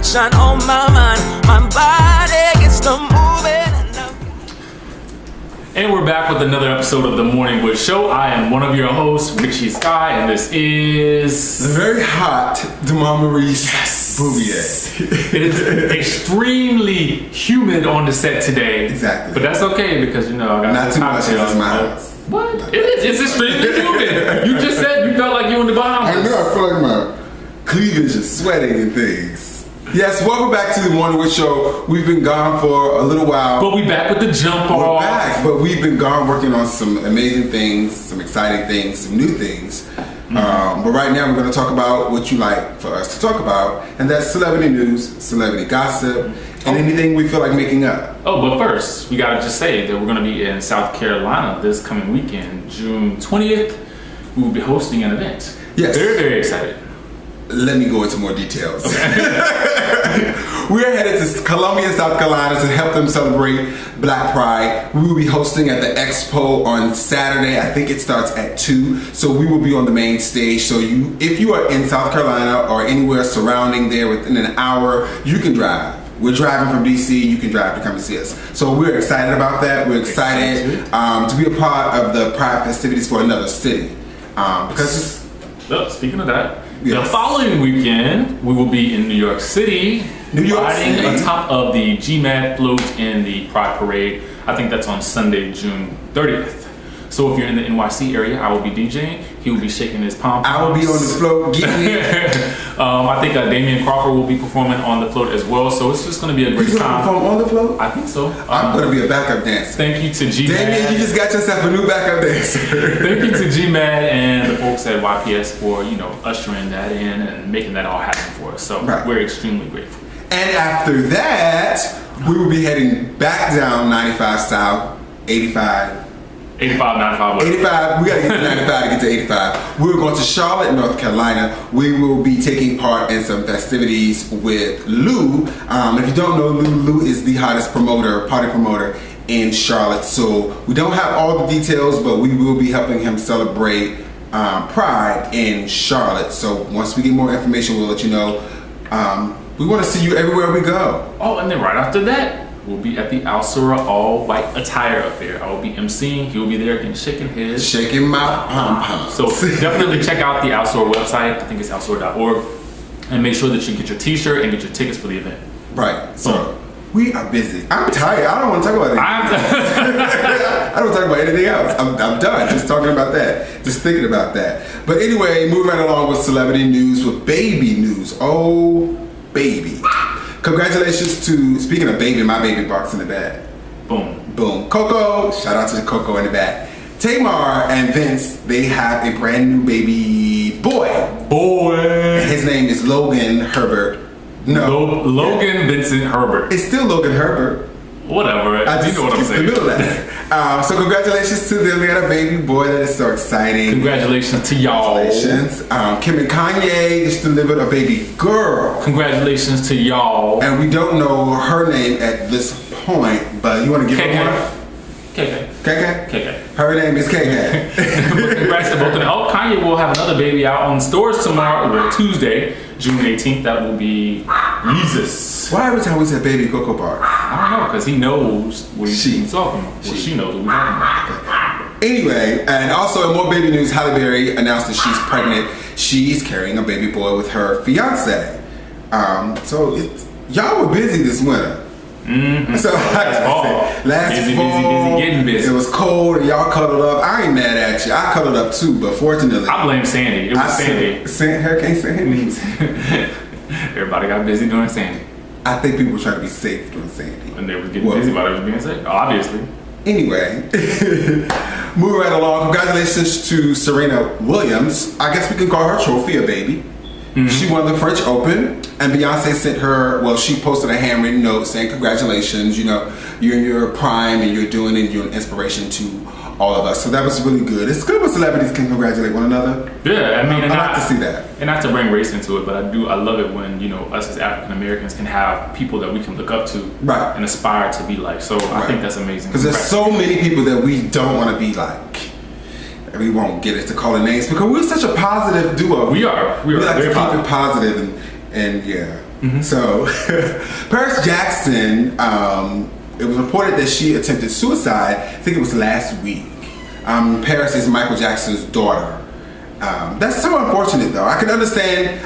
sunshine on my mind. My body gets to moving. And we're back with another episode of the Morning Wood Show. I am one of your hosts, Richie Sky, and this is... the very hot Demar Maurice Bouvier. It is extremely humid on the set today. Exactly. But that's okay because, I got not too much in my house. What? It's extremely humid. You just said you felt like you were in the Bahamas. I know, I feel like my cleavage is sweating and things. Yes, welcome back to the Morning Wood Show. We've been gone for a little while. But we back with the jump off. We're back, but we've been gone working on some amazing things, some exciting things, some new things. But right now we're going to talk about what you like for us to talk about, and that's celebrity news, celebrity gossip, and anything we feel like making up. Oh, but first, we got to just say that we're going to be in South Carolina this coming weekend, June 20th. We will be hosting an event. Yes. Very, very excited. Let me go into more details. Okay. We're headed to Columbia, South Carolina to help them celebrate Black Pride. We will be hosting at the Expo on Saturday. I think it starts at 2. So we will be on the main stage. So if you are in South Carolina or anywhere surrounding there within an hour, you can drive. We're driving from DC. You can drive to come and see us. So we're excited about that. We're excited to be a part of the Pride festivities for another city. Speaking of that, yes. The following weekend we will be in New York City, riding on top of the GMAD float in the Pride Parade. I think that's on Sunday, June 30th. So if you're in the NYC area, I will be DJing. He will be shaking his pom-poms. I will be on the float getting it. I think Damian Crawford will be performing on the float as well. So it's just going to be a great He's time. He's going to perform on the float? I think so. I'm going to be a backup dancer. Thank you to GMAD. Damian, you just got yourself a new backup dancer. Thank you to GMAD and the folks at YPS for, ushering that in and making that all happen for us. So We're extremely grateful. And after that, we will be heading back down 95 South, 85. 85, 95. 85, we gotta get to 95 to get to 85. We're going to Charlotte, North Carolina. We will be taking part in some festivities with Lou. If you don't know Lou is the hottest party promoter in Charlotte. So we don't have all the details, but we will be helping him celebrate Pride in Charlotte. So once we get more information, we'll let you know. We want to see you everywhere we go. Oh, and then right after that, we'll be at the Alsura All White Attire Affair. I will be emceeing. He will be there again, shaking my pom-pom. So definitely check out the Alsura website. I think it's alsura.org. And make sure that you get your t-shirt and get your tickets for the event. Right. So we are busy. I'm tired. I don't want to talk about it. I don't want to talk about anything else. I'm done just talking about that. Just thinking about that. But anyway, moving right along with celebrity news, with baby news. Oh, baby. Congratulations to, speaking of baby, my baby barks in the bed. Boom. Boom. Coco, shout out to Coco in the back. Tamar and Vince, they have a brand new baby boy. His name is Logan Herbert. No. Logan Vincent Herbert. It's still Logan Herbert. Whatever. You know what I'm saying. The middle of that. So congratulations to them. They got a baby boy. That is so exciting. Congratulations to y'all. Congratulations. Kim and Kanye just delivered a baby girl. Congratulations to y'all. And we don't know her name at this point, but you want to give her one? KK? Her name is KK. Congrats to both of them. Oh, Kanye will have another baby out on stores tomorrow, or Tuesday, June 18th. That will be Jesus. Why every time we say baby Coco bark? I don't know, because he knows what he's talking about. Well, she knows what we're talking about. Anyway, and also in more baby news, Halle Berry announced that she's pregnant. She's carrying a baby boy with her fiance. So y'all were busy this winter. Mm-hmm. So last fall, busy, getting busy. It was cold and y'all cuddled up. I ain't mad at you. I cuddled up too, but fortunately, I blame Sandy. It was Sandy. Hurricane Sandy. Everybody got busy during Sandy. I think people were trying to be safe during Sandy. And they were getting busy while they were being safe, obviously. Anyway, moving right along. Congratulations to Serena Williams. I guess we can call her trophy a baby. Mm-hmm. She won the French Open, and Beyonce sent her, she posted a handwritten note saying, congratulations, you're in your prime and you're doing it, you're an inspiration to all of us. So that was really good. It's good when celebrities can congratulate one another. Yeah, I mean, I like to see that. And not to bring race into it, but I love it when, us as African Americans can have people that we can look up to and aspire to be like. So I think that's amazing. Because there's so many people that we don't want to be like. We won't get into calling names because we're such a positive duo. We are. We like very to keep positive. it positive and yeah. So, Paris Jackson, it was reported that she attempted suicide, I think it was last week. Paris is Michael Jackson's daughter. That's so unfortunate though. I can understand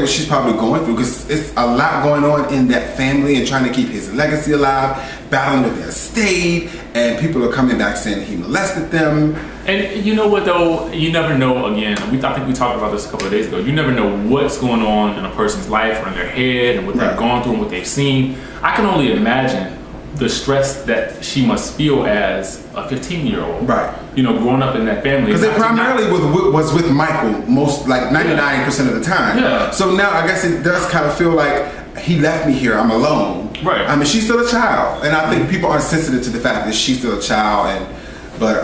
what she's probably going through, because it's a lot going on in that family and trying to keep his legacy alive, battling with the estate, and people are coming back saying he molested them. And you know what though, you never know. Again, I think we talked about this a couple of days ago. You never know what's going on in a person's life or in their head and what they've gone through and what they've seen. I can only imagine the stress that she must feel as a 15-year-old, right? Growing up in that family. Because it primarily was with Michael, most like 99% of the time. Yeah. So now I guess it does kind of feel like he left me here. I'm alone. Right. I mean, she's still a child, and I think people are sensitive to the fact that she's still a child, but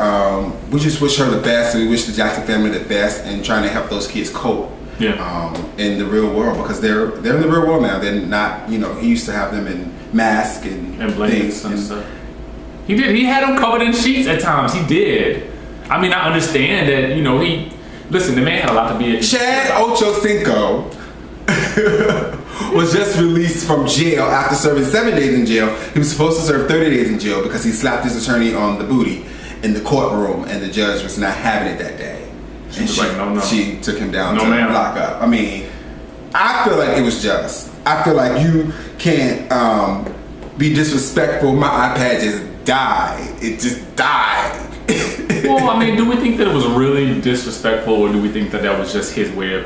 we just wish her the best, and we wish the Jackson family the best, and trying to help those kids cope. Yeah. In the real world, because they're in the real world now. They're not, he used to have them in masks and blankets and stuff. He did. He had them covered in sheets at times. He did. I mean, I understand that. Listen, the man had a lot to be. Chad Ochocinco was just released from jail after serving 7 days in jail. He was supposed to serve 30 days in jail because he slapped his attorney on the booty in the courtroom, and the judge was not having it that day. She was like, no. She took him down to ma'am. lock up. I mean, I feel like it was just. I feel like you can't be disrespectful. My iPad just died. It just died. Well, I mean, do we think that it was really disrespectful, or do we think that was just his way of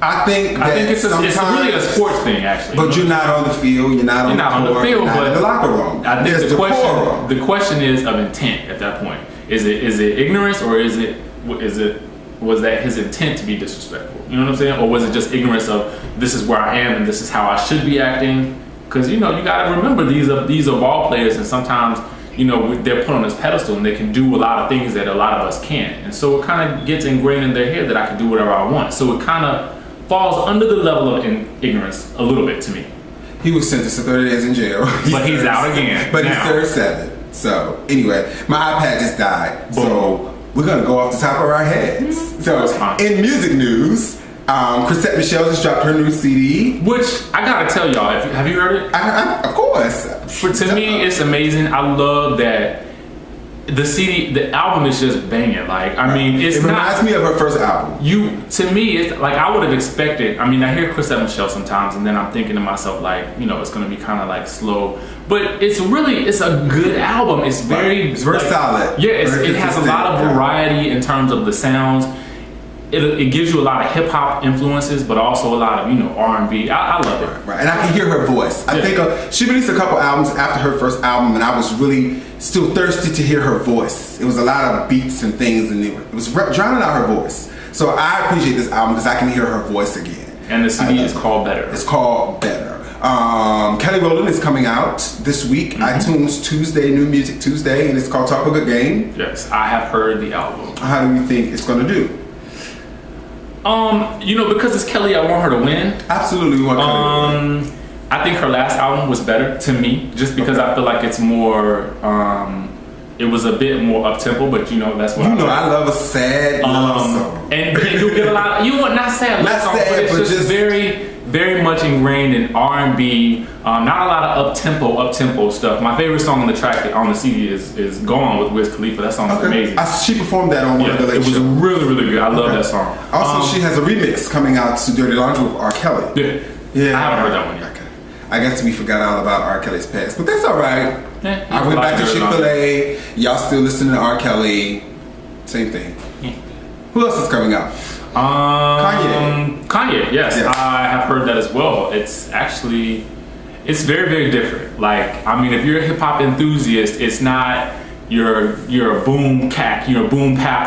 I think it's really a sports thing, actually. But you're not on the field. You're not on the field, but in the locker room. I think the question is of intent at that point. Is it ignorance, or was that his intent to be disrespectful? You know what I'm saying? Or was it just ignorance of, this is where I am and this is how I should be acting? Because you got to remember, these are ball players, and sometimes they're put on this pedestal and they can do a lot of things that a lot of us can't, and so it kind of gets ingrained in their head that I can do whatever I want. So it kind of falls under the level of ignorance a little bit to me. He was sentenced to 30 days in jail, but he's out again. But he served 7. So anyway, my iPad just died. Boom. So we're gonna go off the top of our heads. So in music news, Chrisette Michele just dropped her new CD, which I gotta tell y'all, have you heard it? Of course. To me, it's amazing. I love that the CD, the album is just banging. Like, I mean, it reminds me of her first album. To me, it's like I would have expected. I mean, I hear Chrisette Michele sometimes, and then I'm thinking to myself, like, it's gonna be kind of like slow. But it's a good album. It's very solid. Yeah, it has a lot of variety in terms of the sounds. It gives you a lot of hip hop influences, but also a lot of R&B. I love it. Right, and I can hear her voice. I think she released a couple albums after her first album, and I was really still thirsty to hear her voice. It was a lot of beats and things, and it was drowning out her voice. So I appreciate this album because I can hear her voice again. And the CD is called Better. It's called Better. Kelly Rowland is coming out this week. iTunes Tuesday, New Music Tuesday, and it's called Talk a Good Game. Yes, I have heard the album. How do you think it's going to do? Because it's Kelly, I want her to win. Absolutely, we want Kelly to win. I think her last album was better to me, just because I feel like it's more. It was a bit more up tempo, but that's what I love a sad love song. And you'll get a lot. Not sad love song, but it's just very, very much ingrained in R&B. Not a lot of up tempo stuff. My favorite song on the track on the CD is "Gone" with Wiz Khalifa. That song is amazing. She performed that on one of the late shows. It was really, really good. I love that song. Also, she has a remix coming out to "Dirty Laundry" with R. Kelly. Yeah, I haven't heard that one yet. Okay. I guess we forgot all about R. Kelly's past, but that's all right. Yeah, I went back to Chick-fil-A. Y'all still listening to R. Kelly? Same thing. Yeah. Who else is coming out? Kanye, yes. I have heard that as well. It's very, very different. Like, I mean, if you're a hip hop enthusiast, it's not your boom bap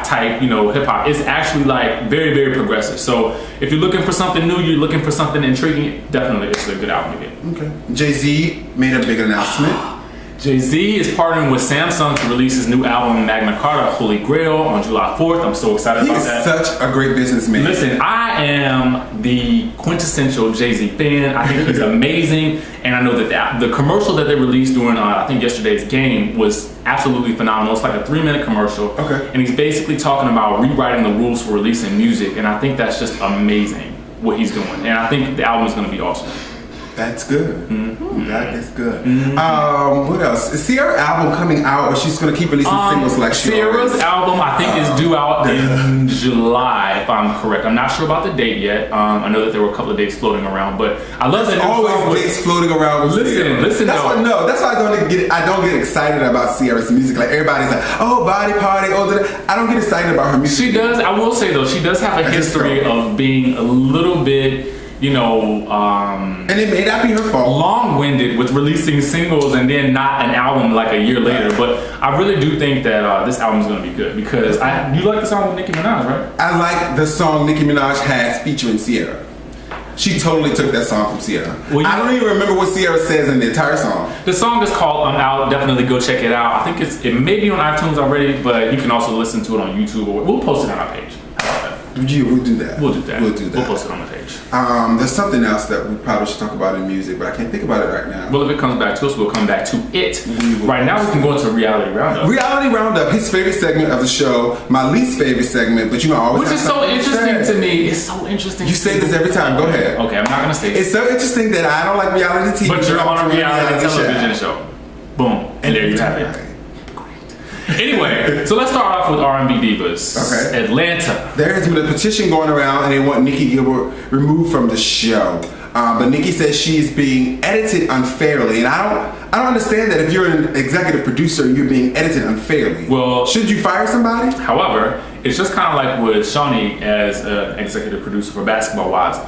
type, hip hop. It's actually like very, very progressive. So if you're looking for something new, you're looking for something intriguing, definitely it's a good album to get. Okay. Jay-Z made a big announcement. Jay-Z is partnering with Samsung to release his new album, Magna Carta, Holy Grail, on July 4th. I'm so excited about that. He's such a great businessman. Listen, I am the quintessential Jay-Z fan. I think he's amazing. And I know that the commercial that they released during, I think, yesterday's game was absolutely phenomenal. It's like a 3-minute commercial. Okay. And he's basically talking about rewriting the rules for releasing music. And I think that's just amazing. what he's doing, and I think the album is going to be awesome. That's good. That is good. What else? Is Sierra's album coming out, or she's going to keep releasing singles like she Sierra's always? album, I think, is due out in July, if I'm correct. I'm not sure about the date yet. I know that there were a couple of dates floating around, but I love that. There's always dates floating around with Sierra. Listen. That's why I don't get excited about Sierra's music. Like everybody's like, oh, body party, I don't get excited about her music. She does. I will say though, she does have a history of being a little bit, and it may not be her fault. Long-winded with releasing singles and then not an album like a year later. But I really do think that this album is going to be good because you like the song with Nicki Minaj, right? I like the song Nicki Minaj has featuring Sierra. She totally took that song from Sierra. Well, I don't even remember what Sierra says in the entire song. The song is called "I'm Out." Definitely go check it out. I think it may be on iTunes already, but you can also listen to it on YouTube. Or we'll post it on our page. We'll do that. We'll do that. We'll post it on the page. There's something else that we probably should talk about in music, but I can't think about it right now. Well, if it comes back to us, we'll come back to it. Right now, we can go into Reality Roundup. Reality Roundup, his favorite segment of the show, my least favorite segment, but I always which is so interesting to me. It's so interesting. You say this every time. Go ahead. Okay, I'm not gonna say it. It's so interesting that I don't like reality TV. But you're on a reality television show. Boom. And there you have it. Anyway, so let's start off with R&B divas. Okay. Atlanta. There has been a petition going around and they want Nikki Gilbert removed from the show. But Nikki says she's being edited unfairly. And I don't understand that if you're an executive producer, you're being edited unfairly. Well, should you fire somebody? However, it's just kind of like with Shawnee as an executive producer for Basketball Wives.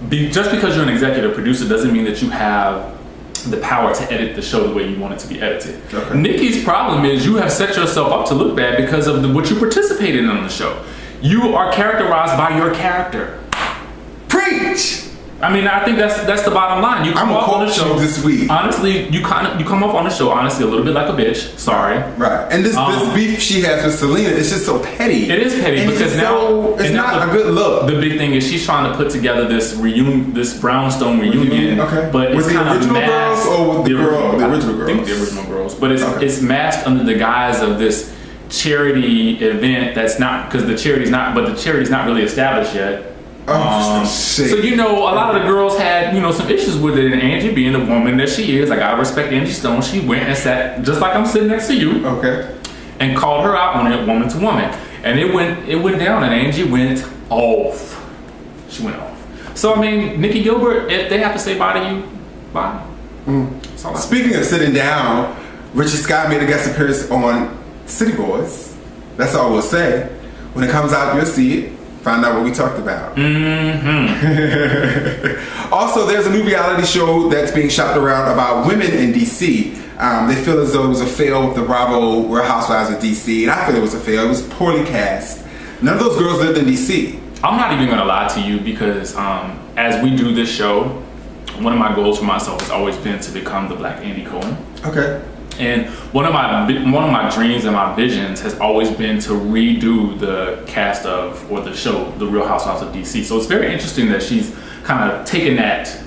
Just because you're an executive producer doesn't mean that you have the power to edit the show the way you want it to be edited. Okay. Nikki's problem is you have set yourself up to look bad because of what you participated in on the show. You are characterized by your character. Preach! I mean, I think that's the bottom line. You come off on the show this week. Honestly, you come off on the show honestly a little bit like a bitch. Sorry. Right. And this beef she has with Selena is just so petty. It is petty and because it's not a good look. The big thing is she's trying to put together this reunion, this brownstone reunion. Okay. But with it's kind of masked. Or with the original girls? I think the original girls. But it's masked under the guise of this charity event that's not, because the charity's not really established yet. So a lot of the girls had some issues with it, and Angie, being the woman that she is, I gotta respect Angie Stone. She went and sat just like I'm sitting next to you, and called her out on it, woman to woman, and it went down, and Angie went off. She went off. So I mean, Nikki Gilbert, if they have to say bye to you, bye. Speaking of sitting down, Richie Scott made a guest appearance on City Boys. That's all we'll say. When it comes out, you'll see it. Find out what we talked about. Also, there's a new reality show that's being shopped around about women in DC. They feel as though it was a fail with the Bravo Real Housewives of DC, and I feel it was a fail. It was poorly cast. None of those girls lived in DC. I'm not even gonna lie to you because as we do this show, one of my goals for myself has always been to become the Black Andy Cohen. Okay. And one of my dreams and my visions has always been to redo the cast of, or the show, The Real Housewives of DC. So it's very interesting that she's kind of taken that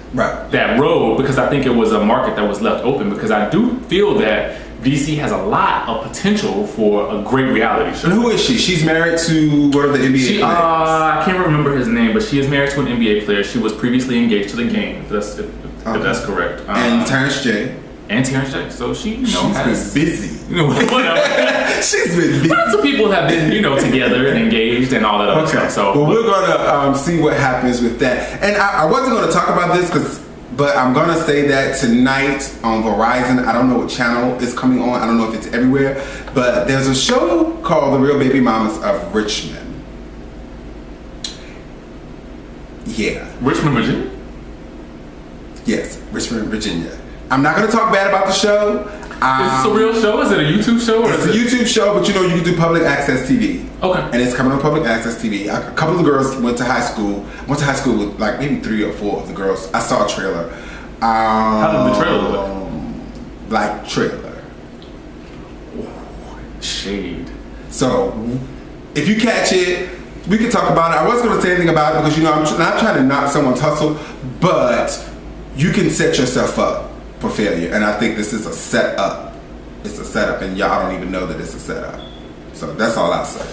road, because I think it was a market that was left open, because I do feel that DC has a lot of potential for a great reality show. And who is she? She's married to one of the NBA players. I can't remember his name, but she is married to an NBA player. She was previously engaged to The Game, if that's correct. And Terrence J. So she, she's been busy. Whatever. She's been busy. Lots of people have been, together and engaged and all that other stuff. So, we're gonna see what happens with that. And I wasn't gonna talk about this but I'm gonna say that tonight on Verizon, I don't know what channel is coming on. I don't know if it's everywhere, but there's a show called The Real Baby Mamas of Richmond. Yeah. Richmond, Virginia? Yes, Richmond, Virginia. I'm not going to talk bad about the show. Is this a real show? Is it a YouTube show? It's a YouTube show, but you can do public access TV. Okay. And it's coming on public access TV. A couple of the girls went to high school with like maybe 3 or 4 of the girls. I saw a trailer. How did the trailer look? Like trailer. Shade. So, if you catch it, we can talk about it. I wasn't going to say anything about it because, I'm not trying to knock someone's hustle, but you can set yourself up for failure, and I think this is a setup. It's a setup, and y'all don't even know that it's a setup. So that's all I say.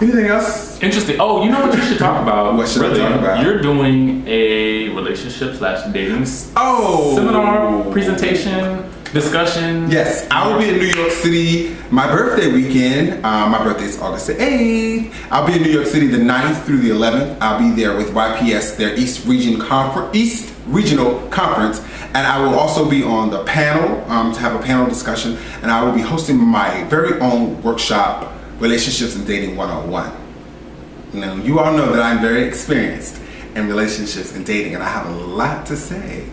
Anything else? Interesting. Oh, you know what you should talk about? What should I talk about? You're doing a relationship/dating Oh, seminar, presentation, discussion. Yes, I will be in New York City my birthday weekend. My birthday is August the 8th. I'll be in New York City the 9th through the 11th. I'll be there with YPS, their East Regional Conference. And I will also be on the panel to have a panel discussion. And I will be hosting my very own workshop, Relationships and Dating 101. Now, you all know that I'm very experienced in relationships and dating, and I have a lot to say.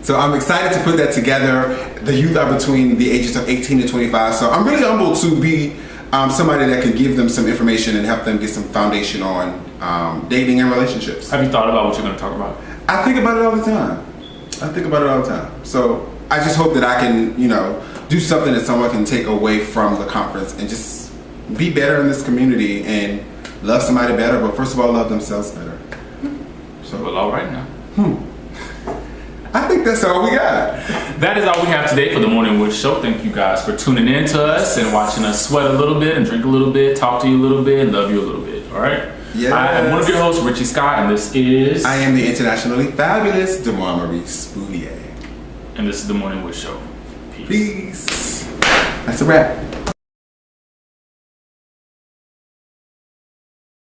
So I'm excited to put that together. The youth are between the ages of 18 to 25. So I'm really humbled to be somebody that can give them some information and help them get some foundation on dating and relationships. Have you thought about what you're going to talk about? I think about it all the time. So I just hope that I can, do something that someone can take away from the conference and just be better in this community and love somebody better. But first of all, love themselves better. So, well, all right now. I think that's all we got. That is all we have today for the Morning Wood Show. Thank you guys for tuning in to us and watching us sweat a little bit and drink a little bit, talk to you a little bit, and love you a little bit. All right? Yes. I am one of your hosts, Richie Scott, and this is... I am the internationally fabulous DeMar Maurice Bouvier. And this is the Morning Wood Show. Peace. That's a wrap.